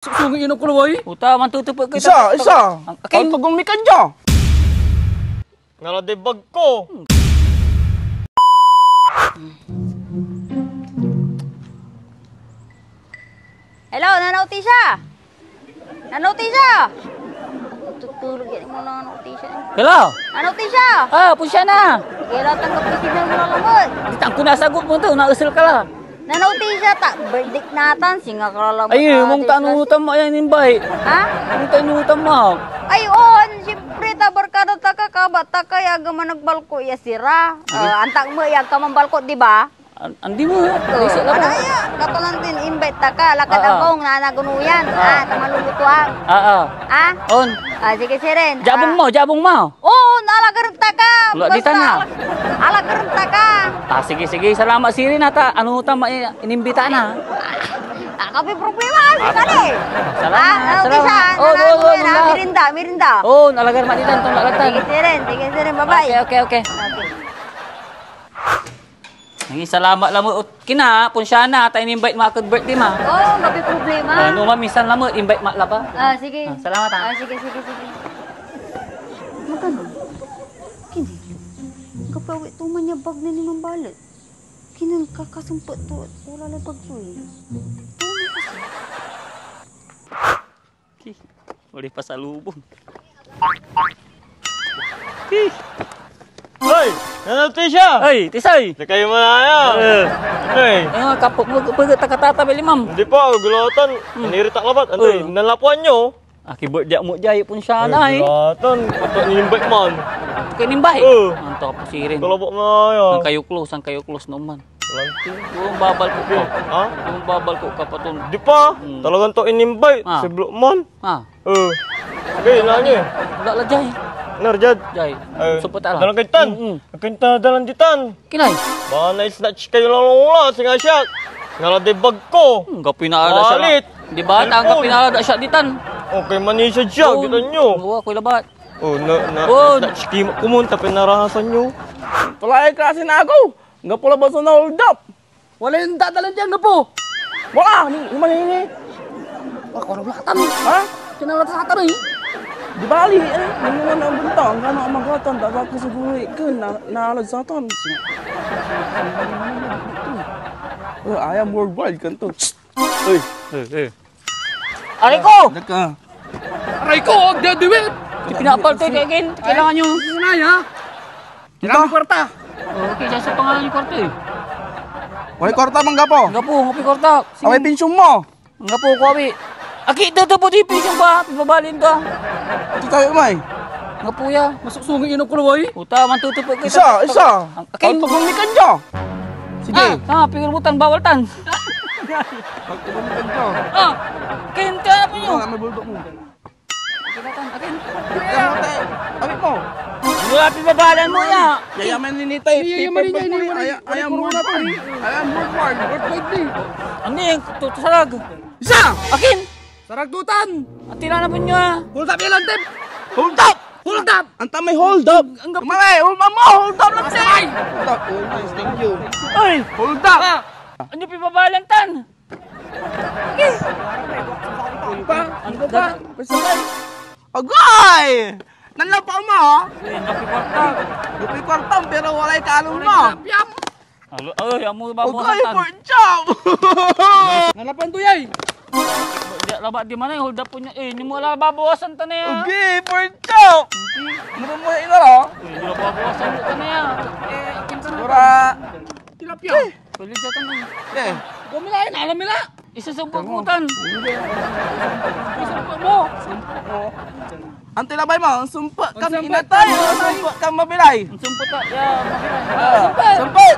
Sungin inom ko na boy. Uta man tutupag kita. Isa. Akin pagumikan dyan. Ngala di bag ko. Hello, Nanotisha? Nanotisha? Tutulog yan mo na Nanotisha. Hello. Nanotisha? Ah, pusya na. Kailan tanggap ko signal mo na lamot. Ditang ko nasagot mo to, nausel ka lang. Nanotisha, birthday natan, singa ka lamot. Ay, mong tanutan mo ayan invite. Ha? Mong tanutan mo. Ayun, siyempre, tabarkada ta ka, kabata ka, yaga man nagbalko, ya sira. Antang mo, yag ka man balko, di ba? Andi mo. Isa lang. Ano ya? Katulang din, invite ta ka, lakad akong nanagunuyan. Tamalulutuang. Ha? On. Sige, siren. Jabong mo. Oo, nalagarin ta ka. Wala, di ta na. Alagarin ta ka. Sige. Salamat sirin ata. Ano tama inimbita na. Kapi problema, sikali. Salamat. Mirinda. Oh, nalagar maditan tong lalatan. Sige, siren. Bye-bye. Okay. Ngi salamat lamot kina punsyana ta invite ma kag birthday ma. Oh, kapi problema. Ano mamisan lamot invite ma laba. Sige. Salamat ha. Sige. Magkano? Kini. Kapawit tuman niya bag na ni mambalat. Kinang kakasumpot to. Wala lang bag to eh. Boleh pasalubong. Hoy! Nanotisha! Ay, tisay. Di kayo manaya. Hey! Kapok mo pagkatata beli mam. Hindi pa, gulatan. Nanirit ang labat. Antoy, nalapuan nyo. Keyboard dia mo jay punsyana eh. Gulatan. Patok niimbay man. Kinimbay. Anto pa sirin. Kalabok na ayaw. Ang kayo close naman. Lanting. Yung babal ko ka. Ha? Yung babal ko ka paton. Di pa. Talagang to inimbay. Si Blue man. Sige, ilan nyo eh. Wala la jay. Narjad. Jay. Supot ala. Dalang kaitan. Kinta dalang ditan. Kinay. Baka na-snatch kayo lang wala. Singa siya. Ngala di bag ko. Gapi na ala siya. Malit. Di ba? Gapi na ala siya ditan. Okay, manisya siya. Kita nyo. Oo, ako'y labat. Na-snatch kayo kumunta. Pinarahasan nyo. Tulay klase na ako. Nga pula ba sa na-hold up? Wala yung dadalan dyan nga po. Wala, manini. Ako na blatan. Ha? Kinalatasatan eh. Di bali, naman ang bentang, gano'n ang magatan, dapat ko siguro naalagsaton. Ayam worldwide kanto. Ariko! Daka. Aray ko, huwag na diwit. Pinapal to kagin. Kailangan nyo. Sinay ha. Kailangan kwarta. Okay, sa pangalan yung kwarta eh. Wala korta mangga po. Ngapi kwarta. Away pensyong mo. Ngapo ko abi. Aki, dito po di pisyung ba? Babalin ka. Ito tayo may. Ngapo ya. Sungin inom ko na boy. Uta man tutupag kita. Isa. Akin. Pagpagumikan dyan. Sige. Pingirbutan bawaltan. Pagpagumikan dyan. Akin ka na po nyo. May bulldog mo. Akin. Awit mo. Wala pibabalan mo ya. Yayaman ni Nitay. Yayaman ni Nitay. Ayam worldwide. Ayam worldwide. Worldwide din. Ano yung tutusarag? Isa. Akin. Saragdutan. Atila na po nyo ha. Hold up yan lang, Tep. Hold up! Hold up. Anta may hold up. Mamay, hold up mo. Hold up lang siya. Hold up. Oh, nice. Thank you. Ay. Hold up. Ano pibabalan tan? Ano ba? Pasakay. Agay! Nanlapaw mo, ha? Ngapi kwarta. Lupi kwartam, pero walay kalong mo. Piam. Ay, amo Agay, babawasan. pork chop! Nalapan to yay. Labat di mana hold up punya ni mo ala babawasan ta na ya. Agay, pork chop! Muro mo ina, ha? Di la babawasan ta na ya. Sura. Tilapia. Pwede jatan mo. Eh, Gumilain, alam nila. Isa sa bukutan. Isang mo. ang tilabay mo, sumpa kami inatay, sumpa kang mabilay. Sumpot ta ya. Sumpa!